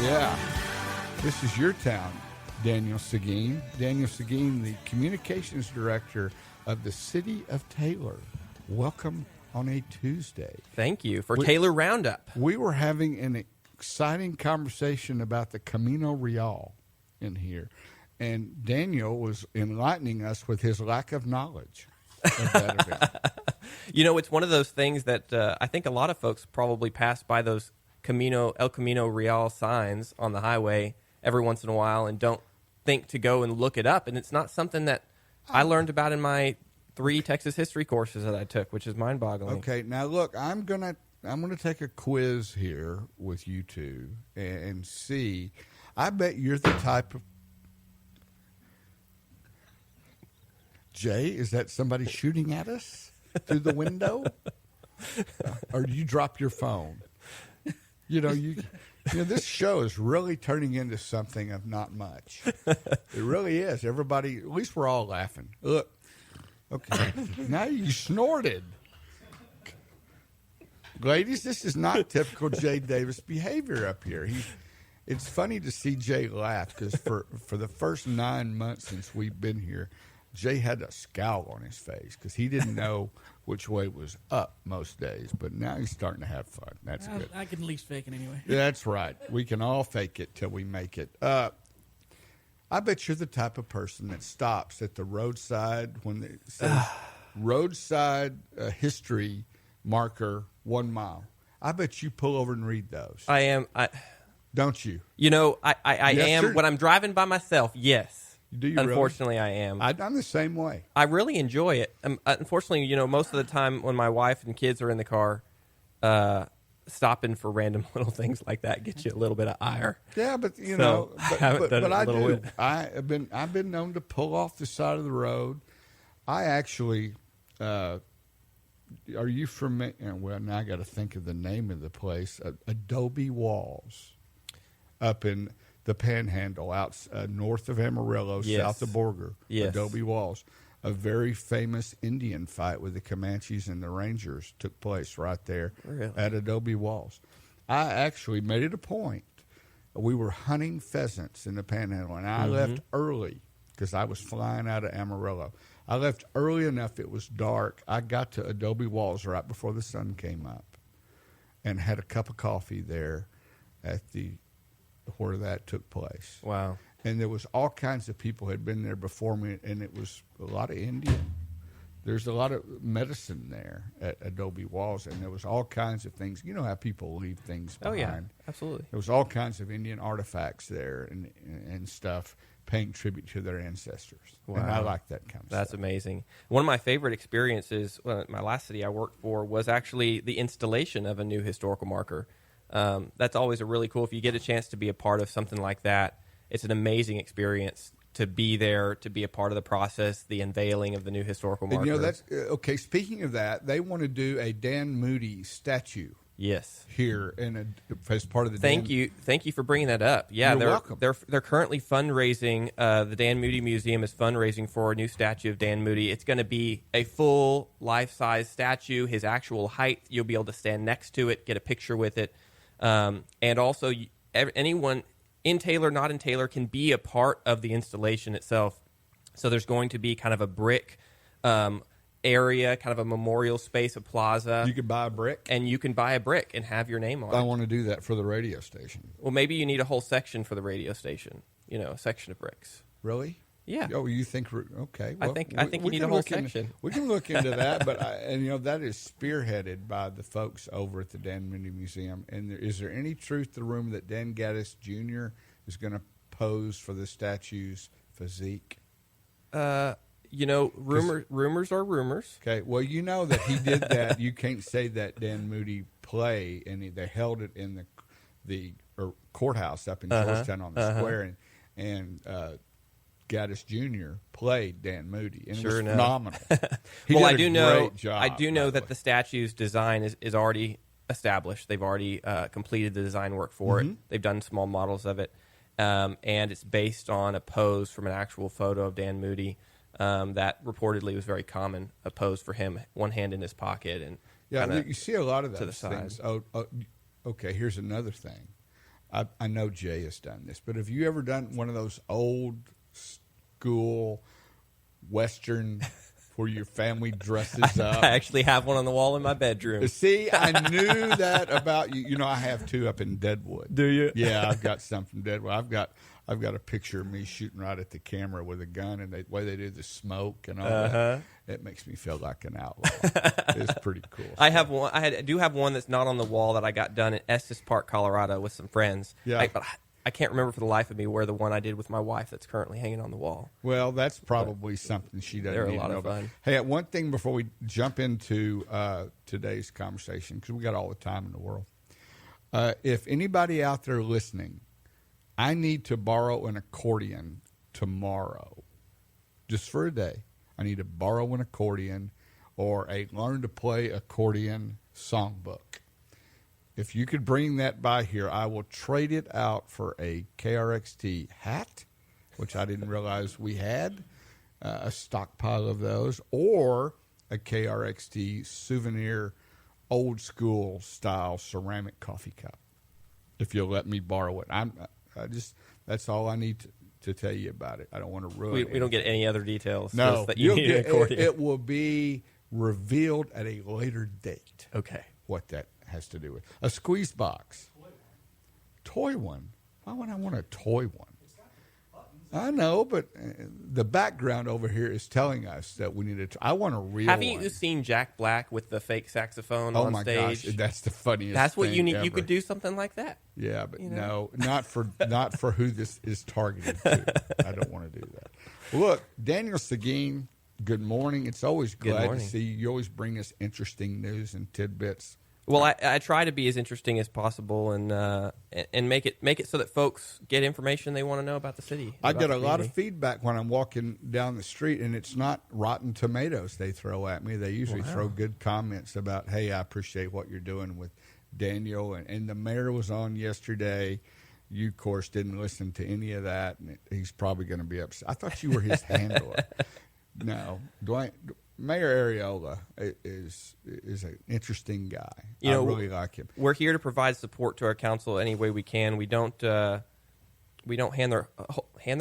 Yeah. This is your town, Daniel Seguin. Daniel Seguin, the communications director of the city of Taylor. Welcome on a Tuesday. Thank you for Taylor Roundup. We were having an exciting conversation about the Camino Real in here, and Daniel was enlightening us with his lack of knowledge of that event. You know, it's one of those things that I think a lot of folks probably pass by those El Camino Real signs on the highway every once in a while and don't think to go and look it up. And it's not something that I learned about in my 3 Texas history courses that I took, which is mind-boggling. Okay, now look, I'm gonna take a quiz here with you two and see. I bet you're the type of Jay. Is that somebody shooting at us through the window, or do you drop your phone? You know, this show is really turning into something of not much. It really is. Everybody, at least we're all laughing. Look, okay, now you snorted. Ladies, this is not typical Jay Davis behavior up here. It's funny to see Jay laugh because for the first 9 months since we've been here, Jay had a scowl on his face because he didn't know which way was up most days. But now he's starting to have fun. That's good. I can at least fake it anyway. That's right. We can all fake it till we make it. I bet you're the type of person that stops at the roadside when it says roadside history marker 1 mile. I bet you pull over and read those. I am. Don't you? You know, I Yes, am. sir. When I'm driving by myself, yes. Do you Unfortunately, really? I am. I'm the same way. I really enjoy it. Unfortunately, you know, most of the time when my wife and kids are in the car, stopping for random little things like that gets you a little bit of ire. Yeah, but I do. I've been known to pull off the side of the road. I actually, are you from? Well, now I got to think of the name of the place. Adobe Walls, up in the Panhandle, out north of Amarillo, yes. south of Borger. Yes. Adobe Walls. A very famous Indian fight with the Comanches and the Rangers took place right there at Adobe Walls. I actually made it a point. We were hunting pheasants in the Panhandle, and I left early because I was flying out of Amarillo. I left early enough. It was dark. I got to Adobe Walls right before the sun came up and had a cup of coffee there at where that took place. Wow. And there was all kinds of people who had been there before me, and it was a lot of Indian. There's a lot of medicine there at Adobe Walls, and there was all kinds of things. You know how people leave things behind. Oh, yeah, absolutely. There was all kinds of Indian artifacts there and stuff paying tribute to their ancestors. Wow. And I like that kind of stuff. That's amazing. One of my favorite experiences, my last city I worked for, was actually the installation of a new historical marker. That's always a really cool, if you get a chance to be a part of something like that, it's an amazing experience to be there, to be a part of the process, the unveiling of the new historical marker. And, you know, that's okay. Speaking of that, they want to do a Dan Moody statue. Yes. Here as part of the. Thank you for bringing that up. Yeah, You're welcome. They're currently fundraising. The Dan Moody Museum is fundraising for a new statue of Dan Moody. It's going to be a full life-size statue. His actual height, you'll be able to stand next to it, get a picture with it, and also anyone in Taylor, not in Taylor, can be a part of the installation itself. So there's going to be kind of a brick area, kind of a memorial space, a plaza. You can buy a brick? And you can buy a brick and have your name on it. I want to do that for the radio station. Well, maybe you need a whole section for the radio station, a section of bricks. Really? Yeah. Oh, you think? Okay. Well, I think you need a whole section. We can look into that, but that is spearheaded by the folks over at the Dan Moody Museum. And is there any truth to the rumor that Dan Gaddis Jr. is going to pose for the statue's physique? Rumors are rumors. Okay. Well, you know that he did that. You can't say that Dan Moody play, and they held it in the courthouse up in Georgetown on the square, and Gaddis Jr. played Dan Moody, and sure it was phenomenal. Well, I do know job, that the statue's design is already established. They've already completed the design work for it. They've done small models of it, and it's based on a pose from an actual photo of Dan Moody that reportedly was very common. A pose for him, one hand in his pocket, and you see a lot of those to the side. things. Okay, here's another thing. I know Jay has done this, but have you ever done one of those old school Western where your family dresses up? I actually have one on the wall in my bedroom. See, I knew that about you. You know, I have two up in Deadwood. Do you? Yeah, I've got some from Deadwood. I've got a picture of me shooting right at the camera with a gun, and the way they do the smoke and all that. It makes me feel like an outlaw. It's pretty cool. I have one. I do have one that's not on the wall that I got done in Estes Park, Colorado, with some friends. Yeah. But I can't remember for the life of me where the one I did with my wife that's currently hanging on the wall. Well, that's probably something she doesn't They're a need lot to know of about. fun. Hey, one thing before we jump into today's conversation, because we got all the time in the world. If anybody out there listening, I need to borrow an accordion tomorrow, just for a day. I need to borrow an accordion or a learn to play accordion songbook. If you could bring that by here, I will trade it out for a KRXT hat, which I didn't realize we had, a stockpile of those, or a KRXT souvenir old school style ceramic coffee cup. If you'll let me borrow it. That's all I need to tell you about it. I don't want to ruin it. We don't get any other details. No, just that you need an accordion. it will be revealed at a later date. Okay. What that has to do with a squeeze box, toy one. Why would I want a toy one? I know, but the background over here is telling us that we need I want a real. Haven't one. you seen Jack Black with the fake saxophone Oh on my stage? gosh, that's the funniest. That's what thing you need. ever. You could do something like that. Yeah, but You know? no, not for who this is targeted to. I don't want to do that. Look, Daniel Seguin, good morning. It's always glad to morning. see you. You always bring us interesting news and tidbits. Well, I try to be as interesting as possible and make it so that folks get information they want to know about the city. I about get the a lot of community. feedback when I'm walking down the street, and it's not rotten tomatoes they throw at me. They usually throw good comments about, hey, I appreciate what you're doing with Daniel. And the mayor was on yesterday. You, of course, didn't listen to any of that, and he's probably going to be upset. I thought you were his handler. No, Mayor Areola is an interesting guy. I really like him. We're here to provide support to our council any way we can. We don't hand their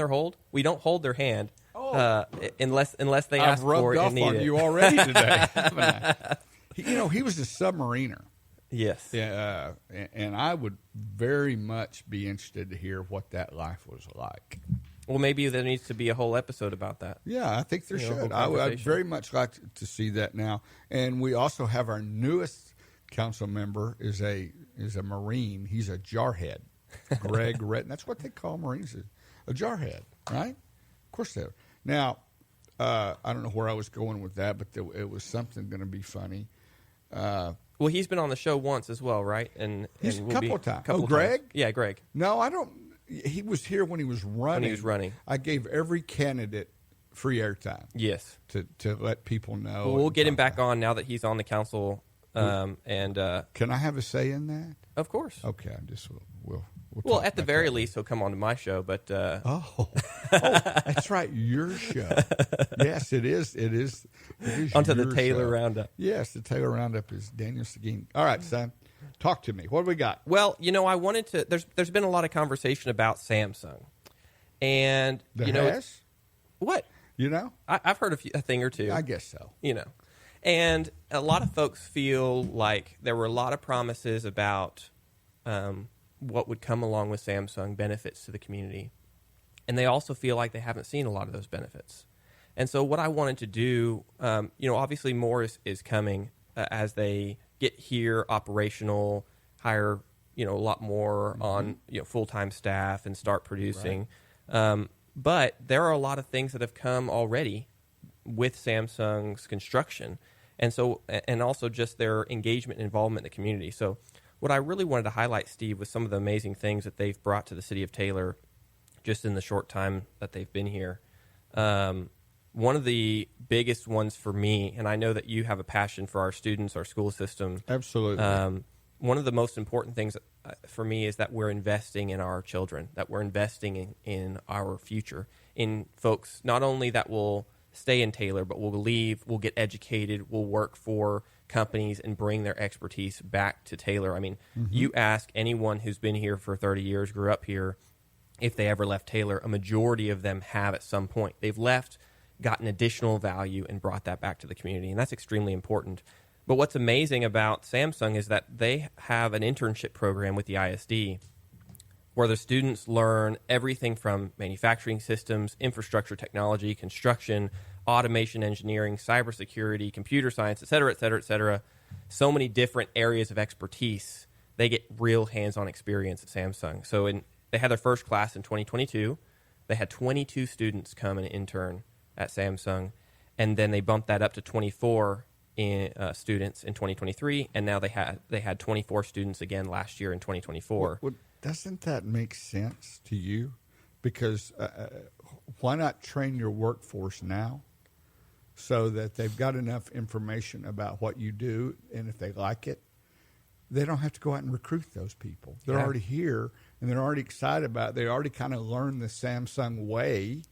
hold. We don't hold their hand unless they ask for it and need it. I've rubbed off on you already today, haven't I? He was a submariner. Yes. Yeah, and I would very much be interested to hear what that life was like. Well, maybe there needs to be a whole episode about that. Yeah, I think there should. whole I'd conversation. very much like to see that now. And we also have our newest council member is a Marine. He's a jarhead. Greg Retton. That's what they call Marines, a jarhead, right? Of course they are. Now, I don't know where I was going with that, but it was something going to be funny. Well, he's been on the show once as well, right? And He's we'll a couple be- of times. couple Oh, Greg? times. Yeah, Greg. No, I don't. He was here when he was running. I gave every candidate free airtime. Yes. To let people know. Well, we'll and get him talk back about on now that he's on the council. And Can I have a say in that? of course. Okay, I just we'll Well, talk at the about very that. least, he'll come on to my show. But Oh, that's right, your show. Yes, it is. It is onto the your Taylor show. Roundup. Yes, the Taylor Roundup is Daniel Seguin. All right, son, talk to me. What do we got? Well, I wanted to. There's been a lot of conversation about Samsung, and Has? what I've heard a thing or two. I guess so. And a lot of folks feel like there were a lot of promises about what would come along with Samsung benefits to the community. And they also feel like they haven't seen a lot of those benefits. And so what I wanted to do, obviously more is coming as they get here operational, hire, a lot more on full-time staff and start producing. Right. But there are a lot of things that have come already with Samsung's construction, and also just their engagement and involvement in the community. So what I really wanted to highlight, Steve, was some of the amazing things that they've brought to the city of Taylor just in the short time that they've been here. One of the biggest ones for me, and I know that you have a passion for our students, our school system. Absolutely. One of the most important things for me is that we're investing in our children, that we're investing in our future, in folks not only that will stay in Taylor, but will leave, will get educated, will work for companies and bring their expertise back to Taylor. I mean, you ask anyone who's been here for 30 years, grew up here, if they ever left Taylor, a majority of them have at some point. They've left, gotten additional value, and brought that back to the community, and that's extremely important. But what's amazing about Samsung is that they have an internship program with the ISD where the students learn everything from manufacturing systems, infrastructure technology, construction, automation engineering, cybersecurity, computer science, et cetera, et cetera, et cetera. So many different areas of expertise. They get real hands-on experience at Samsung. So they had their first class in 2022. They had 22 students come and intern at Samsung, and then they bumped that up to 24 students in 2023, and now they had 24 students again last year in 2024. Well, doesn't that make sense to you? Because why not train your workforce now so that they've got enough information about what you do, and if they like it, they don't have to go out and recruit those people. They're already here, and they're already excited about it. They already kind of learned the Samsung way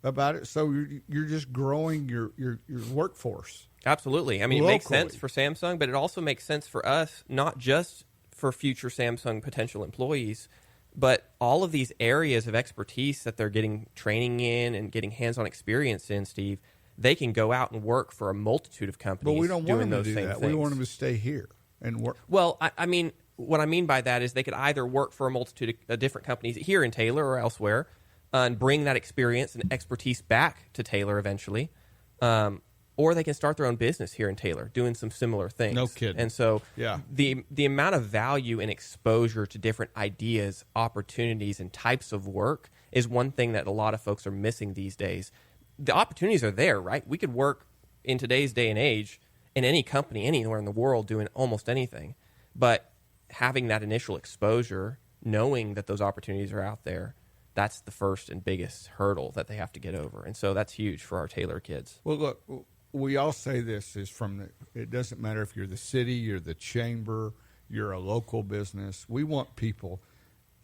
about it, so you're just growing your workforce. Absolutely. I mean, locally. It makes sense for Samsung, but it also makes sense for us, not just for future Samsung potential employees, but all of these areas of expertise that they're getting training in and getting hands-on experience in, Steve, they can go out and work for a multitude of companies. But we don't want them to do same that. things. We want them to stay here and work. Well, I mean, what I mean by that is they could either work for a multitude of different companies here in Taylor or elsewhere and bring that experience and expertise back to Taylor eventually, or they can start their own business here in Taylor doing some similar things. No kidding. And so the amount of value and exposure to different ideas, opportunities, and types of work is one thing that a lot of folks are missing these days. The opportunities are there, right? We could work in today's day and age in any company anywhere in the world doing almost anything. But having that initial exposure, knowing that those opportunities are out there, that's the first and biggest hurdle that they have to get over. And so that's huge for our Taylor kids. Well, look, we all say this is it doesn't matter if you're the city, you're the chamber, you're a local business. We want people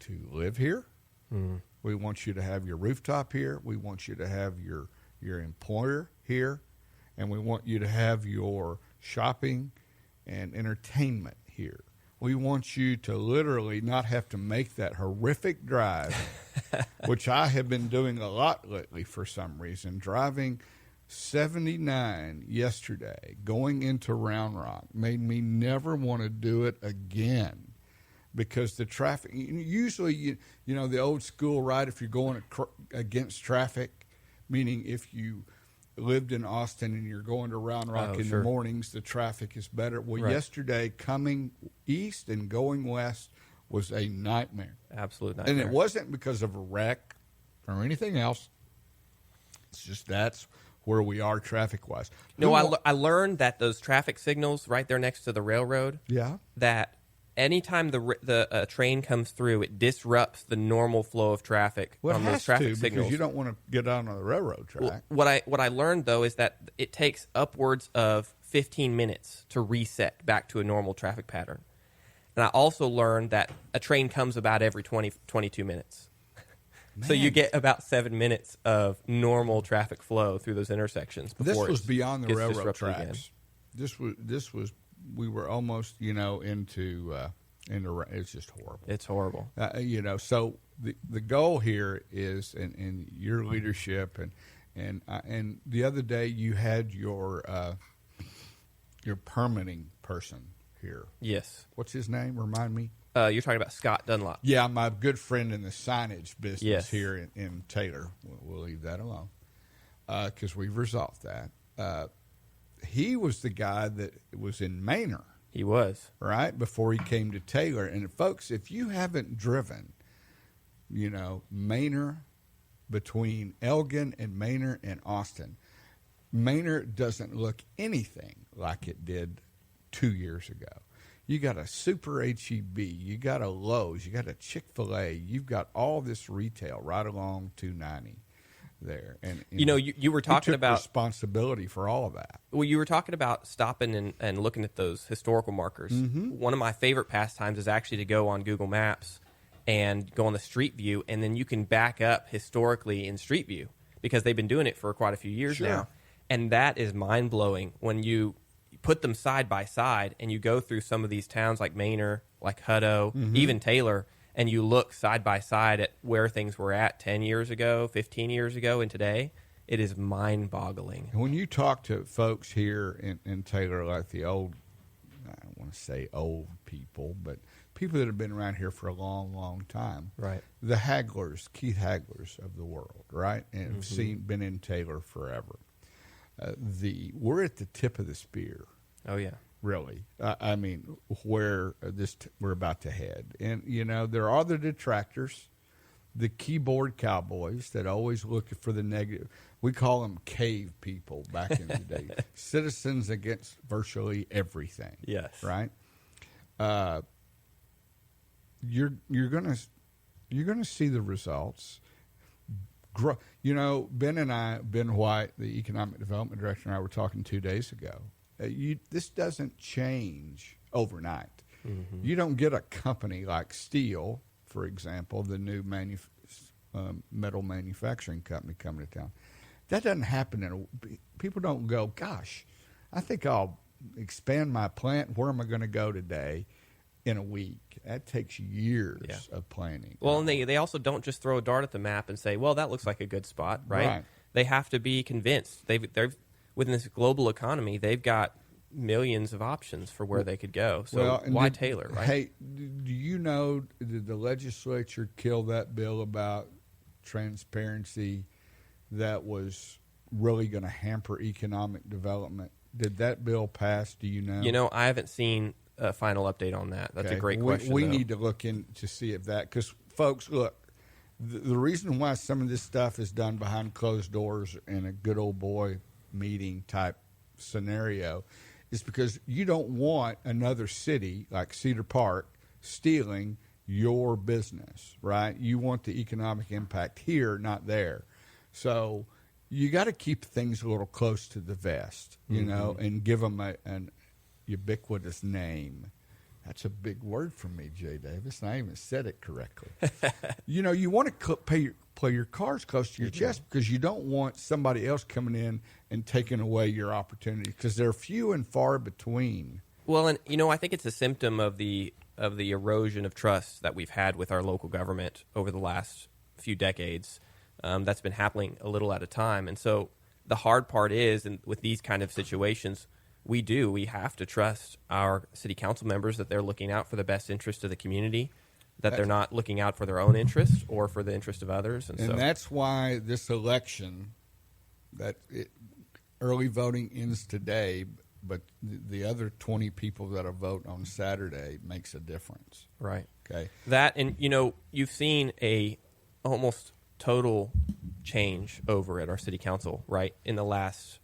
to live here. Mm. We want you to have your rooftop here. We want you to have your employer here. And we want you to have your shopping and entertainment here. We want you to literally not have to make that horrific drive, which I have been doing a lot lately for some reason, driving 79 yesterday, going into Round Rock, made me never want to do it again because the traffic, usually, you know, the old school, right, if you're going against traffic, meaning if you lived in Austin and you're going to Round Rock in the mornings, the traffic is better. Well, yesterday, coming east and going west was a nightmare. Absolute nightmare. And it wasn't because of a wreck or anything else. It's just that's where we are traffic-wise. No, I learned that those traffic signals right there next to the railroad, that anytime the train comes through, it disrupts the normal flow of traffic on those traffic signals. Because you don't want to get out on the railroad track. Well, what I learned, though, is that it takes upwards of 15 minutes to reset back to a normal traffic pattern. And I also learned that a train comes about every 22 minutes. So you get about 7 minutes of normal traffic flow through those intersections. This was beyond the railroad tracks. Again. This was we were almost into it's just horrible. It's horrible. So the goal here is in your leadership and the other day you had your permitting person here. Yes. What's his name? Remind me. You're talking about Scott Dunlop. Yeah, my good friend in the signage business here in Taylor. We'll leave that alone because we've resolved that. He was the guy that was in Manor. He was. Right, before he came to Taylor. And, folks, if you haven't driven, Manor between Elgin and Manor and Austin, Manor doesn't look anything like it did 2 years ago. You got a Super HEB, you got a Lowe's, you got a Chick-fil-A, you've got all this retail right along 290 there. And you were talking about responsibility for all of that. Well, you were talking about stopping and looking at those historical markers. Mm-hmm. One of my favorite pastimes is actually to go on Google Maps and go on the Street View, and then you can back up historically in Street View because they've been doing it for quite a few years now. And that is mind-blowing when you put them side by side, and you go through some of these towns like Manor, like Hutto, even Taylor, and you look side by side at where things were at 10 years ago, 15 years ago, and today, it is mind-boggling. When you talk to folks here in Taylor, like the old, I don't want to say old people, but people that have been around here for a long, long time. Right. The Hagglers, Keith Hagglers of the world, right? And have been in Taylor forever. We're at the tip of the spear. Oh, yeah. Really. I mean, where we're about to head. And, there are the detractors, the keyboard cowboys that always look for the negative. We call them cave people back in the day. Citizens against virtually everything. Yes. Right? You're gonna see the results. Ben White, the economic development director, and I were talking 2 days ago. This doesn't change overnight. You don't get a company like Steel, for example, the new metal manufacturing company coming to town. That doesn't happen. People don't go, gosh, I think I'll expand my plant. Where am I going to go today? In a week. That takes years of planning. Well, and they also don't just throw a dart at the map and say, well, that looks like a good spot, right? They have to be convinced. They're within this global economy, they've got millions of options for where they could go. So why Taylor, right? Hey, do you know, did the legislature kill that bill about transparency that was really going to hamper economic development? Did that bill pass? Do you know? I haven't seen a final update on that. That's a great question. We need to look in to see if that, because folks, look, the reason why some of this stuff is done behind closed doors in a good old boy meeting type scenario is because you don't want another city like Cedar Park stealing your business, right? You want the economic impact here, not there. So you got to keep things a little close to the vest, and give them an ubiquitous name. That's a big word for me, Jay Davis, and I even said it correctly. You want to play your cards close to your chest because you don't want somebody else coming in and taking away your opportunity because they're few and far between. Well, and I think it's a symptom of the erosion of trust that we've had with our local government over the last few decades. That's been happening a little at a time, and so the hard part is, and with these kind of situations, we have to trust our city council members that they're looking out for the best interest of the community, that they're not looking out for their own interest or for the interest of others. And so that's why this election, early voting ends today, but the other 20 people that will vote on Saturday makes a difference. Right. Okay. That, and you've seen a almost total change over at our city council, right, in the last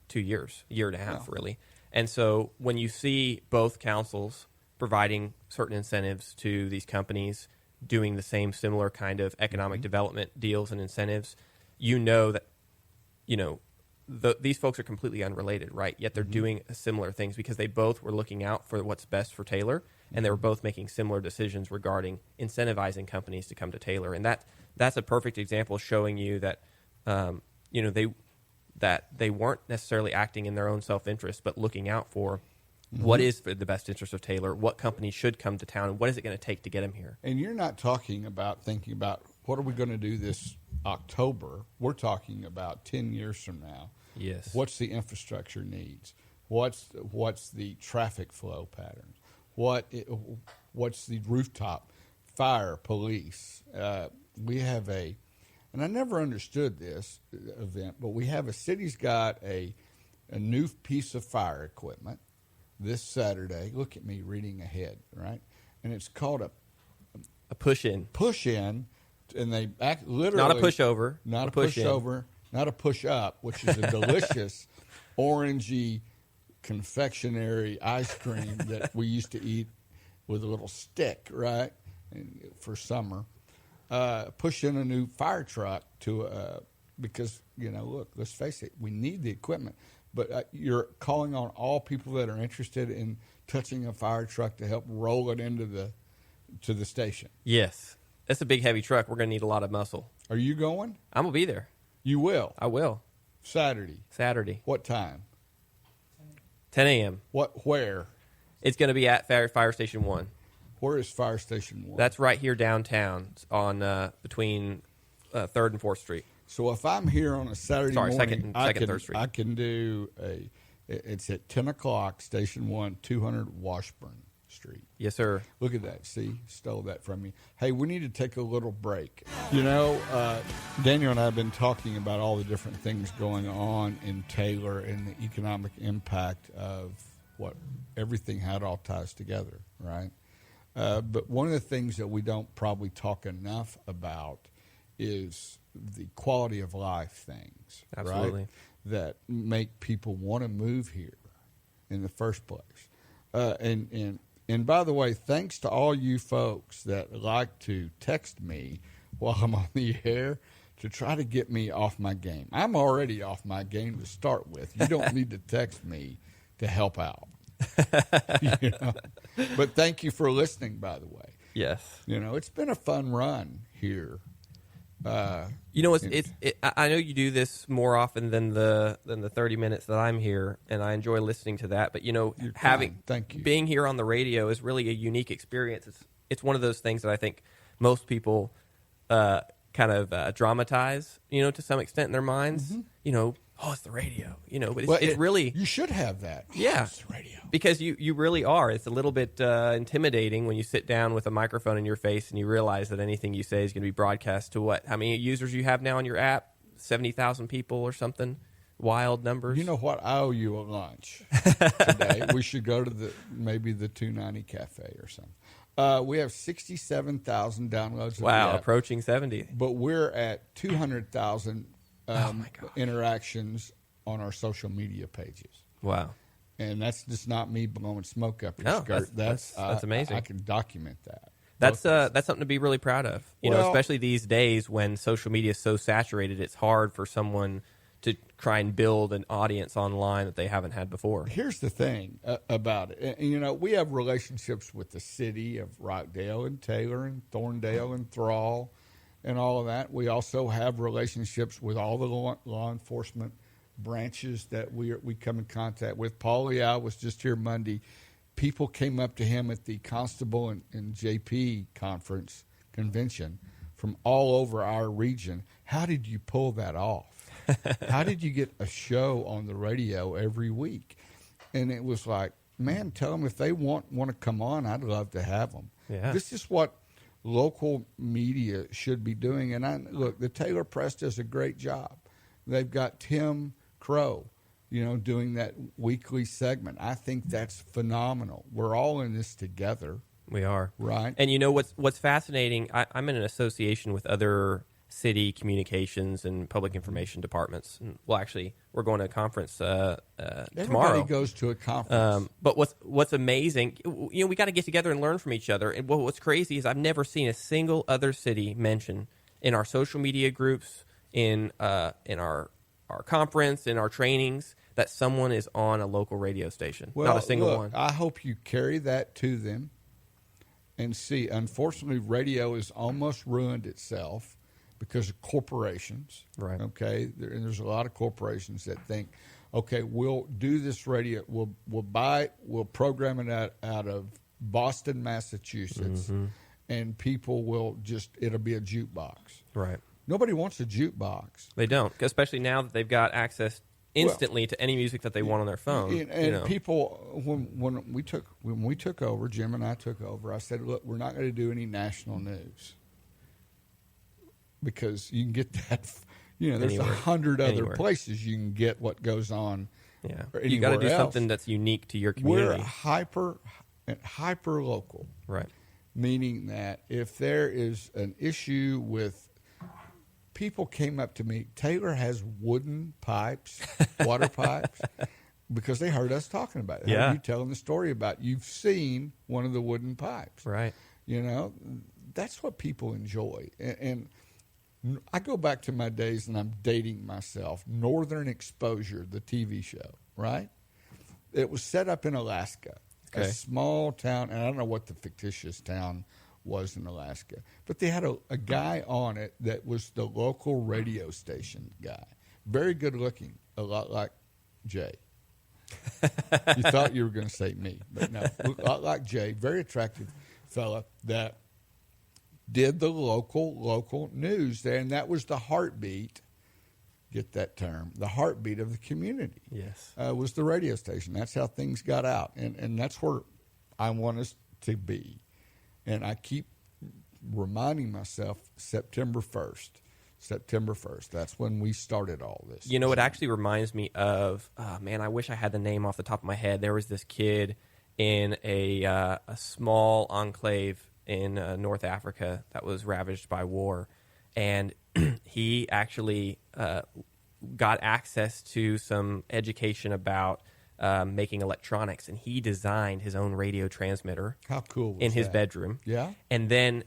2 years, year and a half, really. And so when you see both councils providing certain incentives to these companies, doing the similar kind of economic development deals and incentives, that, these folks are completely unrelated, right? Yet they're doing similar things because they both were looking out for what's best for Taylor, and they were both making similar decisions regarding incentivizing companies to come to Taylor. And that's a perfect example showing you that, that they weren't necessarily acting in their own self-interest, but looking out for what is for the best interest of Taylor, what companies should come to town, and what is it going to take to get them here. And you're not thinking about what are we going to do this October. We're talking about 10 years from now. Yes. What's the infrastructure needs? What's the traffic flow patterns? What's the rooftop fire police? We have and I never understood this event, but we have a city's got a new piece of fire equipment this Saturday. Look at me reading ahead, right? And it's called a push-in. Push-in, and they act literally... Not a pushover. Not a pushover, not a push-up, which is a delicious orangey confectionery ice cream that we used to eat with a little stick, right, for summer. Push in a new fire truck because, look, let's face it, we need the equipment. But you're calling on all people that are interested in touching a fire truck to help roll it into the station. Yes. That's a big, heavy truck. We're going to need a lot of muscle. Are you going? I'm going to be there. You will? I will. Saturday. Saturday. What time? 10 a.m. Where? It's going to be at Fire Station 1. Where is Fire Station 1? That's right here downtown on between 3rd and 4th Street. So if I'm here on a Saturday morning, second, 3rd Street. I can do it's at 10 o'clock, Station 1, 200 Washburn Street. Yes, sir. Look at that. See, stole that from me. Hey, we need to take a little break. You know, Daniel and I have been talking about all the different things going on in Taylor and the economic impact of what everything, how it all ties together, right? But one of the things that we don't probably talk enough about is the quality of life things, Absolutely. right? That make people want to move here in the first place. And by the way, thanks to all you folks that like to text me while I'm on the air to try to get me off my game. I'm already off my game to start with. You don't need to text me to help out. You know? But thank you for listening, by the way. Yes. You know, it's been a fun run here. You know, I know you do this more often than the 30 minutes that I'm here, and I enjoy listening to that. But you know, Thank you. Being here on the radio is really a unique experience. It's one of those things that I think most people kind of dramatize, you know, to some extent in their minds. Mm-hmm. You know, oh, it's the radio. You know, but it's really you should have that. Yeah, it's the radio. Because you really are. It's a little bit intimidating when you sit down with a microphone in your face and you realize that anything you say is going to be broadcast to how many users you have now on your app? 70,000 people or something? Wild numbers. You know what? I owe you a lunch today. We should go to maybe the 290 Cafe or something. We have 67,000 downloads. Wow, approaching 70. But we're at 200,000 interactions on our social media pages. Wow. And that's just not me blowing smoke up your skirt. That's amazing. I can document that. That's something to be really proud of. You know, especially these days when social media is so saturated, it's hard for someone to try and build an audience online that they haven't had before. Here's the thing about it. You know, we have relationships with the city of Rockdale and Taylor and Thorndale and Thrall and all of that. We also have relationships with all the law enforcement branches that we come in contact with. Paul Leal was just here Monday. People came up to him at the Constable and JP convention from all over our region. How did you pull that off? How did you get a show on the radio every week? And it was like, man, tell them if they want to come on, I'd love to have them. Yeah. This is what local media should be doing. And look, the Taylor Press does a great job. They've got Tim Crow, you know, doing that weekly segment. I think that's phenomenal. We're all in this together. We are. Right. And you know what's fascinating, I'm in an association with other city communications and public information departments. And, well, actually, we're going to a conference tomorrow. Everybody goes to a conference. But what's amazing, you know, we got to get together and learn from each other. And what's crazy is I've never seen a single other city mention in our social media groups, in our conference, in our trainings, that someone is on a local radio station. Well, not a single look, one. I hope you carry that to them and see. Unfortunately, radio has almost ruined itself because of corporations. Right. Okay. And there's a lot of corporations that think, okay, we'll do this radio. We'll buy it. We'll program it out of Boston, Massachusetts, mm-hmm. and people will it'll be a jukebox. Right. Nobody wants a jukebox. They don't, especially now that they've got access instantly to any music that they want on their phone. And you know. people, when we took over, Jim and I took over, I said, look, we're not going to do any national news because you can get that. You know, there's 100 other places you can get what goes on. Yeah, you got to do something that's unique to your community. We're hyper local, right? Meaning that if there is an issue with, people came up to me, Taylor has wooden pipes, water pipes, because they heard us talking about it. Yeah. You telling the story about you've seen one of the wooden pipes, right? You know, that's what people enjoy. And I go back to my days, and I'm dating myself, Northern Exposure, the TV show, right? It was set up in Alaska, a small town, and I don't know what the fictitious town was in Alaska, but they had a guy on it that was the local radio station guy. Very good looking, a lot like Jay. You thought you were going to say me, but no. Like Jay, very attractive fella that did the local news there, and that was the heartbeat. Get that term? The heartbeat of the community. Yes, was the radio station. That's how things got out, and that's where I want us to be. And I keep reminding myself September 1st. That's when we started all this. You know, it actually reminds me of, I wish I had the name off the top of my head. There was this kid in a small enclave in North Africa that was ravaged by war. And he actually got access to some education about making electronics. And he designed his own radio transmitter. How cool was in his that? bedroom. Yeah. And then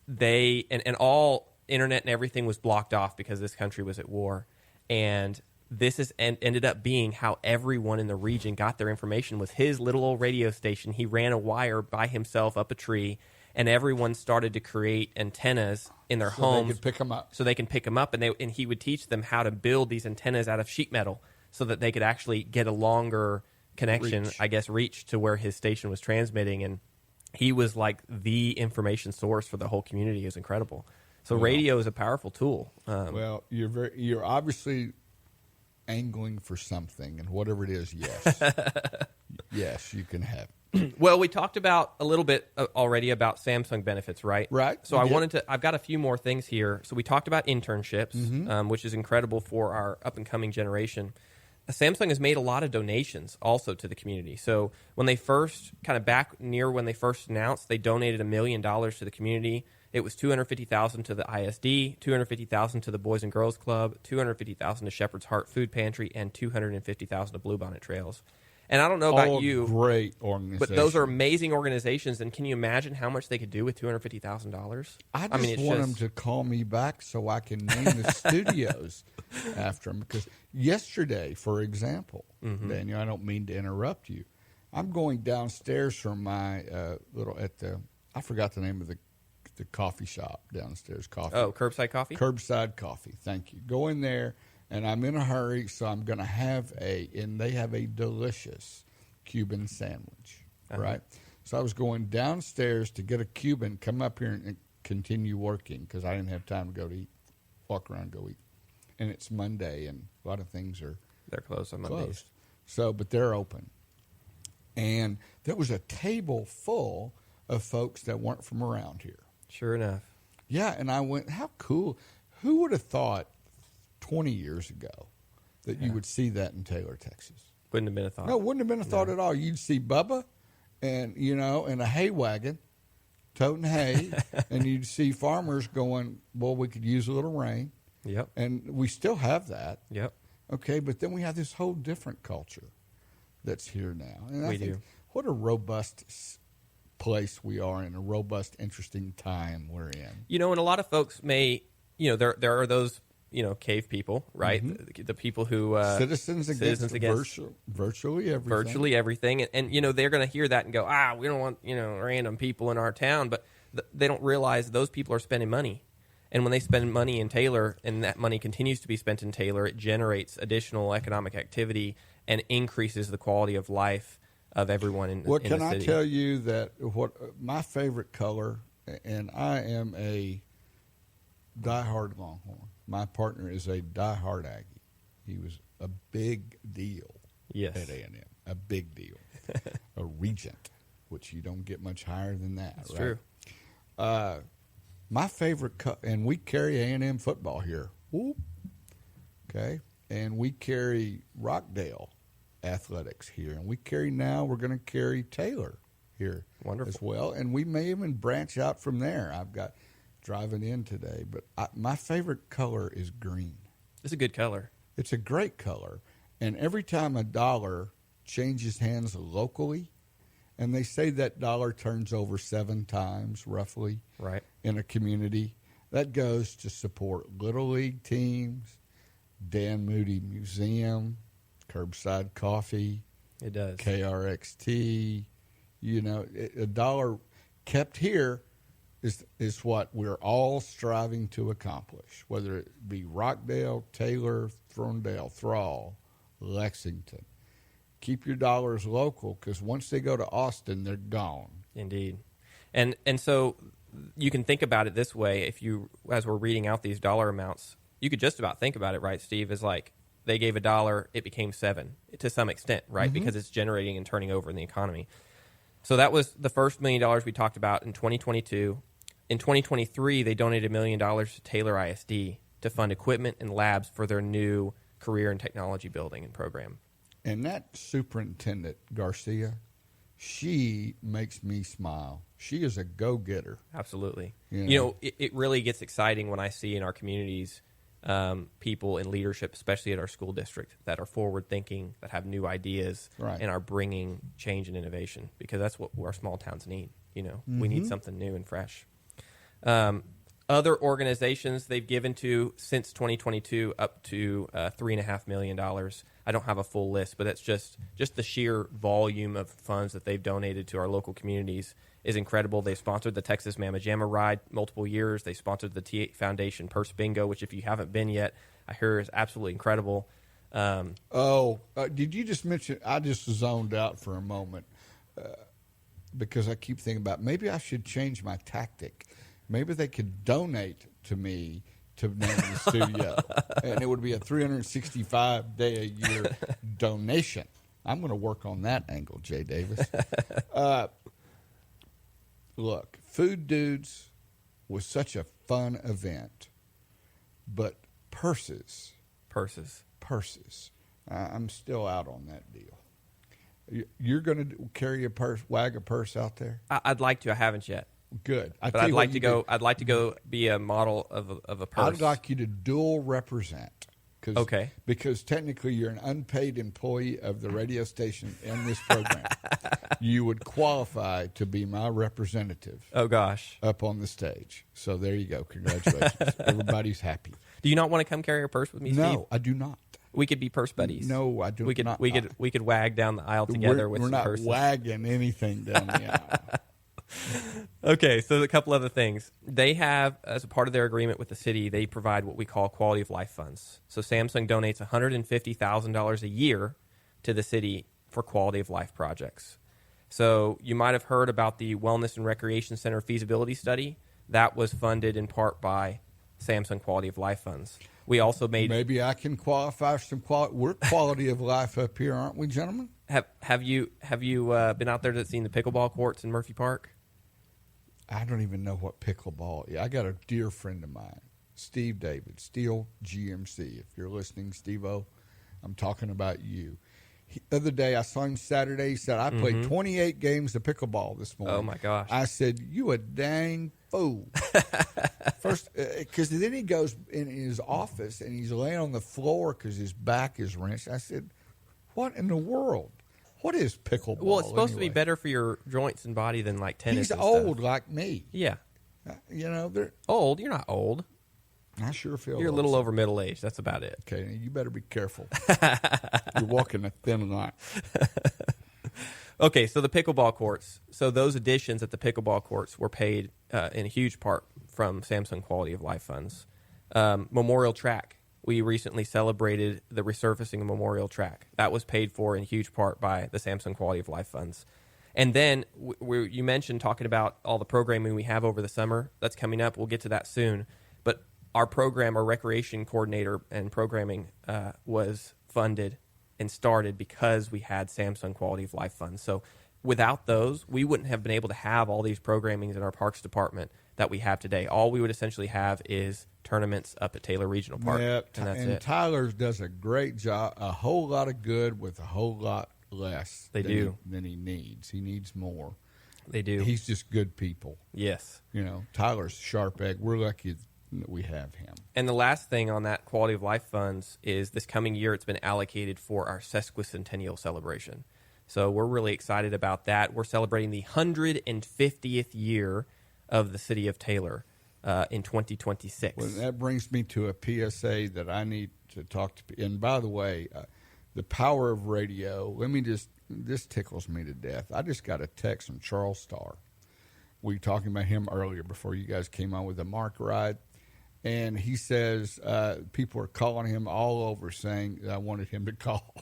they, and all internet and everything was blocked off because this country was at war. And this is ended up being how everyone in the region got their information, was his little old radio station. He ran a wire by himself up a tree, and everyone started to create antennas in their homes. They could pick them up. So they can pick them up, and he would teach them how to build these antennas out of sheet metal so that they could actually get a longer connection, reach to where his station was transmitting. And he was like the information source for the whole community. It was incredible. So radio is a powerful tool. Well, you're obviously angling for something, and whatever it is, yes. Yes, you can have it. Well, we talked about a little bit already about Samsung benefits, right? Right. So I've got a few more things here. So we talked about internships, which is incredible for our up-and-coming generation. Samsung has made a lot of donations also to the community. So when they first, kind of back near when they first announced, they donated $1 million to the community. It was $250,000 to the ISD, $250,000 to the Boys and Girls Club, $250,000 to Shepherd's Heart Food Pantry, and $250,000 to Bluebonnet Trails. And I don't know about you, great organizations, but those are amazing organizations. And can you imagine how much they could do with $250,000? I want them to call me back so I can name the studios after them. Because yesterday, for example, Daniel, I don't mean to interrupt you. I'm going downstairs from my I forgot the name of the coffee shop downstairs. Curbside coffee? Curbside coffee. Thank you. Go in there, and I'm in a hurry, so I'm going to have and they have a delicious Cuban sandwich, right? So I was going downstairs to get a Cuban, come up here and continue working because I didn't have time to go to eat, walk around, go eat. And it's Monday, and a lot of things they're closed on Mondays. So, but they're open. And there was a table full of folks that weren't from around here. Sure enough. Yeah, and I went, how cool. Who would have thought 20 years ago that you would see that in Taylor, Texas? Wouldn't have been a thought. No, wouldn't have been a thought at all. You'd see Bubba and, in a hay wagon, toting hay, and you'd see farmers going, well, we could use a little rain. Yep. And we still have that. Yep. Okay, but then we have this whole different culture that's here now. And I think do. What a robust place we are in, a robust, interesting time we're in. And a lot of folks may, there are those, cave people, right? The people who citizens against virtually everything. Virtually everything, and they're going to hear that and go, we don't want random people in our town, but they don't realize those people are spending money, and when they spend money in Taylor, and that money continues to be spent in Taylor, it generates additional economic activity and increases the quality of life of everyone in the city. Can I tell you that my favorite color, and I am a diehard Longhorn. My partner is a diehard Aggie. He was a big deal at A&M, a big deal. A regent, which you don't get much higher than that. That's right? True. My favorite and we carry A&M football here. Whoop. Okay, and we carry Rockdale athletics here, and we're going to carry Taylor here as well, and we may even branch out from there. I've got driving in today, but my favorite color is green. It's a good color. It's a great color, and every time a dollar changes hands locally, and they say that dollar turns over 7 times roughly in a community, that goes to support Little League teams, Dan Moody Museum, Curbside Coffee. It does. KRXT. A dollar kept here is what we're all striving to accomplish, whether it be Rockdale, Taylor, Throndale, Thrall, Lexington. keep your dollars local, because once they go to Austin, they're gone. Indeed. And so you can think about it this way. If you, as we're reading out these dollar amounts, you could just about think about it, right, Steve, as like they gave $1, it became $7 to some extent, right, because it's generating and turning over in the economy. So that was the first $1 million we talked about in 2022. In 2023, they donated $1 million to Taylor ISD to fund equipment and labs for their new career and technology building and program. And that superintendent, Garcia, she makes me smile. She is a go-getter. Absolutely. You know, it really gets exciting when I see in our communities people in leadership, especially at our school district, that are forward-thinking, that have new ideas, and are bringing change and innovation, because that's what our small towns need. We need something new and fresh. Other organizations they've given to since 2022 up to $3.5 million. I don't have a full list, but it's just the sheer volume of funds that they've donated to our local communities is incredible. They sponsored the Texas Mamma Jamma Ride multiple years. They sponsored the T8 Foundation Purse Bingo, which if you haven't been yet, I hear is absolutely incredible. Did you just mention, I just zoned out for a moment because I keep thinking about maybe I should change my tactic. Maybe they could donate to me to name the studio, and it would be a 365-day-a-year donation. I'm going to work on that angle, Jay Davis. Look, Food Dudes was such a fun event, but purses. I'm still out on that deal. You're going to carry a purse, wag a purse out there? I'd like to. I haven't yet. Good. But I'd like to go. I'd like to go be a model of a purse. I'd like you to dual represent. Okay. Because technically you're an unpaid employee of the radio station in this program. You would qualify to be my representative. Oh, gosh. Up on the stage. So there you go. Congratulations. Everybody's happy. Do you not want to come carry a purse with me, Steve? No, I do not. We could be purse buddies. No, I do not. We could wag down the aisle together with some purses. We're not wagging anything down the aisle. Okay, so a couple other things. They have, as a part of their agreement with the city, they provide what we call quality of life funds. So Samsung donates $150,000 a year to the city for quality of life projects. So you might have heard about the Wellness and Recreation Center feasibility study. That was funded in part by Samsung Quality of Life funds. We also made... Maybe I can qualify for some quality... We're quality of life up here, aren't we, gentlemen? Have you been out there to see the pickleball courts in Murphy Park? I don't even know what pickleball is. I got a dear friend of mine, Steve David, Steel GMC. If you're listening, Steve-O, I'm talking about you. The other day, I saw him Saturday. He said, I played 28 games of pickleball this morning. Oh, my gosh. I said, you a dang fool. First, because then he goes in his office, and he's laying on the floor because his back is wrenched. I said, what in the world? What is pickleball? Well, it's supposed to anyway? be better for your joints and body than like tennis. He's and old stuff. like me. Yeah. They're old. You're not old. I sure feel You're a little over middle age. That's about it. Okay, you better be careful. You're walking a thin line. Okay, so the pickleball courts. So those additions at the pickleball courts were paid in a huge part from Samsung Quality of Life funds. Memorial Track. We recently celebrated the resurfacing of Memorial Track. That was paid for in huge part by the Samsung Quality of Life funds. And then you mentioned talking about all the programming we have over the summer. That's coming up. We'll get to that soon. But our program, our recreation coordinator and programming was funded and started because we had Samsung Quality of Life funds. So without those, we wouldn't have been able to have all these programmings in our parks department that we have today. All we would essentially have is tournaments up at Taylor Regional Park, and that's it. Tyler does a great job, a whole lot of good with a whole lot less than he needs. He needs more. They do. He's just good people. Yes. Tyler's a sharp egg. We're lucky that we have him. And the last thing on that Quality of Life funds is this coming year it's been allocated for our sesquicentennial celebration. So we're really excited about that. We're celebrating the 150th year of the city of Taylor in 2026. Well, that brings me to a PSA that I need to talk to. And by the way, the power of radio, this tickles me to death. I just got a text from Charles Starr. We were talking about him earlier before you guys came on with the Mark ride. And he says people are calling him all over saying I wanted him to call.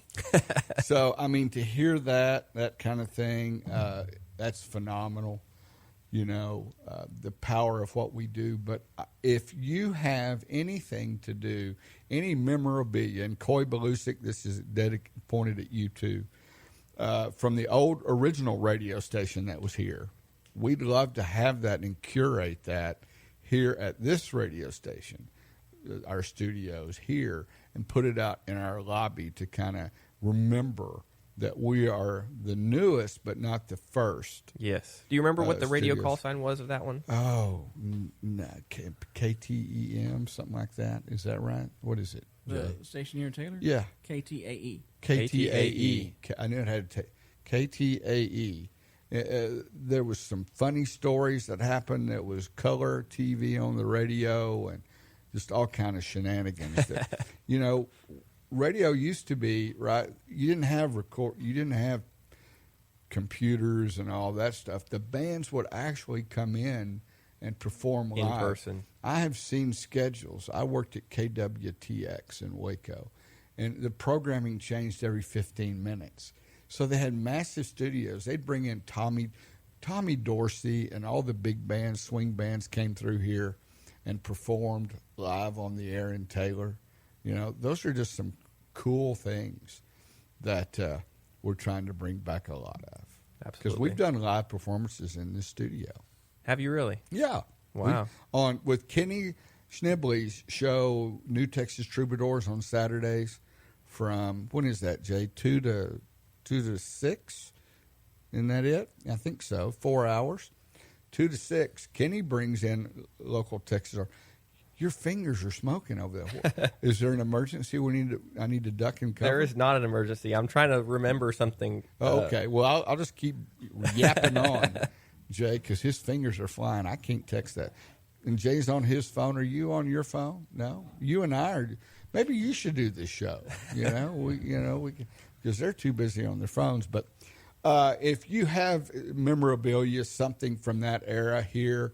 So, I mean, to hear that kind of thing, that's phenomenal, the power of what we do. But if you have anything to do, any memorabilia, and Coy Belusic, this is pointed at you too, from the old original radio station that was here, we'd love to have that and curate that here at this radio station, our studios here, and put it out in our lobby to kind of remember that we are the newest but not the first. Yes. Do you remember what the radio studios. call sign was of that one? Oh, no, KTEM, something like that. Is that right? What is it? The station here in Taylor? Yeah. KTAE. KTAE. I knew it had KTAE. There was some funny stories that happened. There was color TV on the radio and just all kind of shenanigans. That, radio used to be, right, you didn't have computers and all that stuff. The bands would actually come in and perform live. In person. I have seen schedules. I worked at KWTX in Waco, and the programming changed every 15 minutes. So they had massive studios. They'd bring in Tommy Dorsey, and all the big bands, swing bands, came through here and performed live on the air in Taylor. Those are just some cool things that we're trying to bring back a lot of. Absolutely. Because we've done live performances in the studio. Have you really? Yeah. Wow. With Kenny Schnebley's show, New Texas Troubadours, on Saturdays from, when is that, Jay? 2 to 6? Isn't that it? I think so. 4 hours. 2 to 6. Kenny brings in local Texas. Your fingers are smoking over there. Is there an emergency? I need to duck and cover? There is not an emergency. I'm trying to remember something. Okay. Well, I'll just keep yapping on, Jay, because his fingers are flying. I can't text that. And Jay's on his phone. Are you on your phone? No. You and I are. Maybe you should do this show. Because they're too busy on their phones. But if you have memorabilia, something from that era here,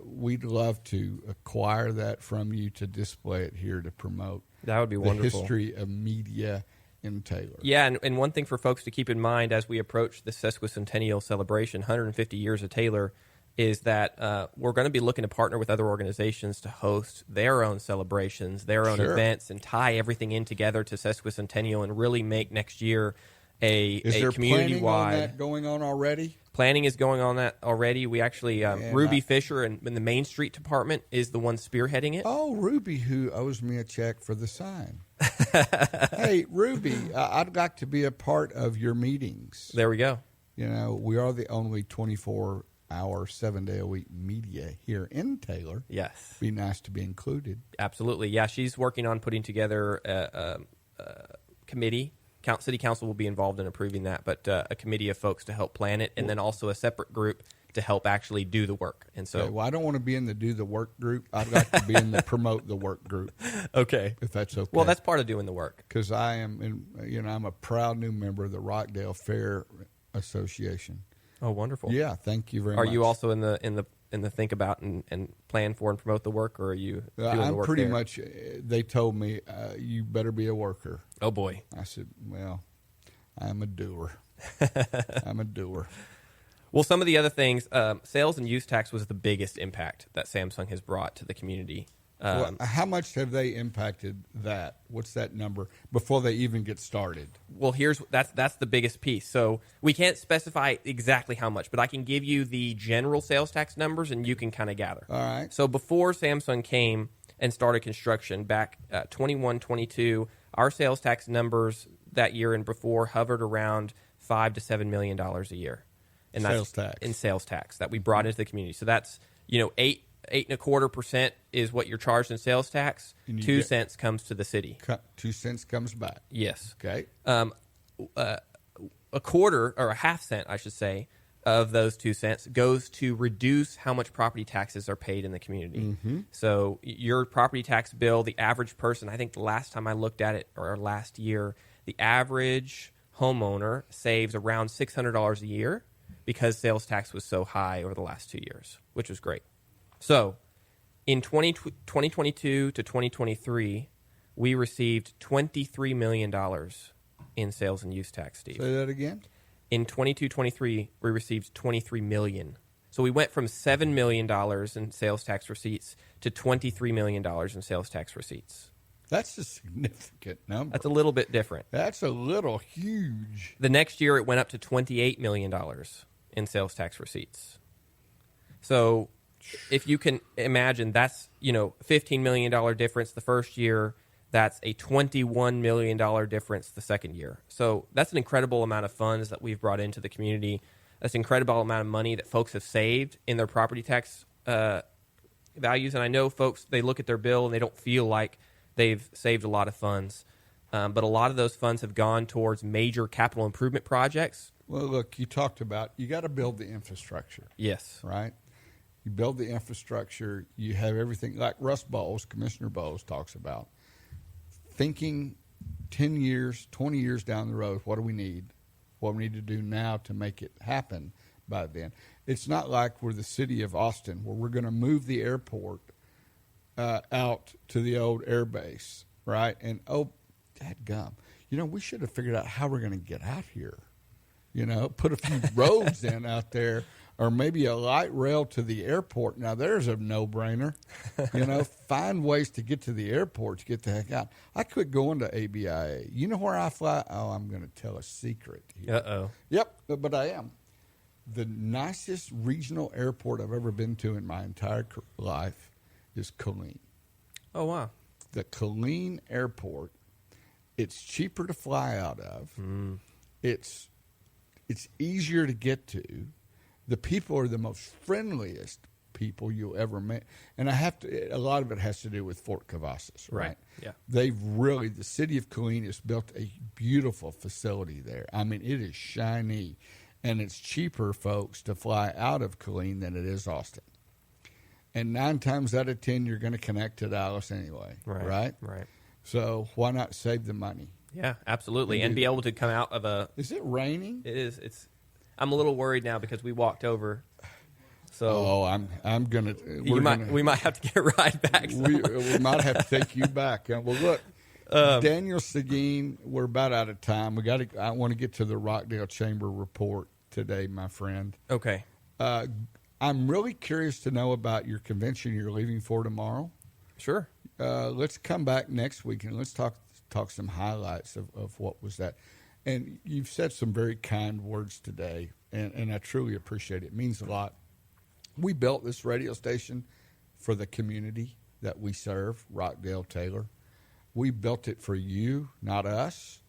we'd love to acquire that from you to display it here to promote. That would be wonderful. The history of media in Taylor. Yeah, and one thing for folks to keep in mind as we approach the sesquicentennial celebration, 150 years of Taylor, is that we're going to be looking to partner with other organizations to host their own celebrations, their own events, and tie everything in together to sesquicentennial and really make next year a community-wide. Is there planning on that going on already? Planning is going on that already. We actually, Ruby Fisher in the Main Street Department is the one spearheading it. Oh, Ruby, who owes me a check for the sign. Hey, Ruby, I'd like to be a part of your meetings. There we go. We are the only 24-hour, 7-day-a-week media here in Taylor. Yes. Be nice to be included. Absolutely. Yeah, she's working on putting together a committee. City Council will be involved in approving that, but a committee of folks to help plan it, and then also a separate group to help actually do the work. And so, okay, well, I don't want to be in the do the work group. I'd like to be in the promote the work group. Okay, if that's okay. Well, that's part of doing the work. Because I am, I'm a proud new member of the Rockdale Fair Association. Oh, wonderful! Yeah, thank you very much. Are you also in the think about and plan for and promote the work, or are you doing the work pretty there? much, they told me, you better be a worker. Oh, boy. I said, well, I'm a doer. I'm a doer. Well, some of the other things, sales and use tax was the biggest impact that Samsung has brought to the community. How much have they impacted that? What's that number before they even get started? Well, that's the biggest piece. So we can't specify exactly how much, but I can give you the general sales tax numbers, and you can kind of gather. All right. So before Samsung came and started construction back 21, 22, our sales tax numbers that year and before hovered around $5 to $7 million a year. And sales tax. In sales tax that we brought into the community. So that's 8.25% is what you're charged in sales tax. 2 cents comes to the city. 2 cents comes back. Yes. Okay. A quarter, or a half cent, I should say, of those 2 cents goes to reduce how much property taxes are paid in the community. Mm-hmm. So your property tax bill, the average person, I think the last time I looked at it, or last year, the average homeowner saves around $600 a year because sales tax was so high over the last 2 years, which was great. So In 2022 to 2023, we received $23 million in sales and use tax, Steve. Say that again? In 22-23, we received $23 million. So we went from $7 million in sales tax receipts to $23 million in sales tax receipts. That's a significant number. That's a little bit different. That's a little huge. The next year, it went up to $28 million in sales tax receipts. So if you can imagine, that's, $15 million difference the first year. That's a $21 million difference the second year. So that's an incredible amount of funds that we've brought into the community. That's an incredible amount of money that folks have saved in their property tax values. And I know folks, they look at their bill and they don't feel like they've saved a lot of funds. But a lot of those funds have gone towards major capital improvement projects. Well, look, you talked about you got to build the infrastructure. Yes. Right? You build the infrastructure. You have everything like Russ Bowles, Commissioner Bowles talks about. Thinking 10 years, 20 years down the road, what do we need? What we need to do now to make it happen by then. It's not like we're the city of Austin where we're going to move the airport out to the old air base, right? And, dadgum, we should have figured out how we're going to get out here. Put a few roads in out there, or maybe a light rail to the airport. Now, there's a no-brainer. Find ways to get to the airport to get the heck out. I quit going to ABIA. You know where I fly? Oh, I'm going to tell a secret here. Uh-oh. Yep, but I am. The nicest regional airport I've ever been to in my entire life is Killeen. Oh, wow. The Killeen Airport, it's cheaper to fly out of. It's easier to get to. The people are the most friendliest people you'll ever meet. And a lot of it has to do with Fort Cavazos, right? Yeah. The city of Killeen has built a beautiful facility there. I mean, it is shiny, and it's cheaper, folks, to fly out of Killeen than it is Austin. And 9 times out of 10, you're going to connect to Dallas anyway, right? Right. So why not save the money? Yeah, absolutely. And be able to come out of a... Is it raining? It is. I'm a little worried now because we walked over. So I'm gonna. We might have to get a ride back. We might have to take you back. Well, look, Daniel Seguin, we're about out of time. I want to get to the Rockdale Chamber report today, my friend. Okay. I'm really curious to know about your convention you're leaving for tomorrow. Sure. Let's come back next week and let's talk some highlights of what was that. And you've said some very kind words today, and I truly appreciate it. It means a lot. We built this radio station for the community that we serve, Rockdale, Taylor. We built it for you, not us.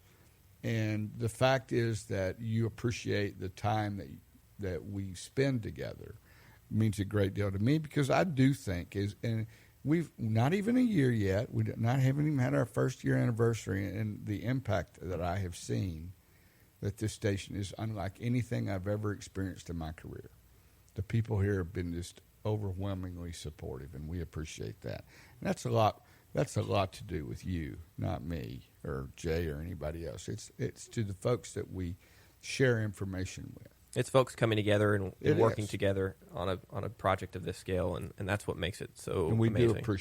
And the fact is that you appreciate the time that we spend together. It means a great deal to me because I do think and we've not even a year yet. We haven't even had our first year anniversary, and the impact that I have seen that this station is unlike anything I've ever experienced in my career. The people here have been just overwhelmingly supportive, and we appreciate that. And that's a lot. That's a lot to do with you, not me or Jay or anybody else. It's to the folks that we share information with. It's folks coming together and working together on a project of this scale, and that's what makes it so and we amazing. do appreciate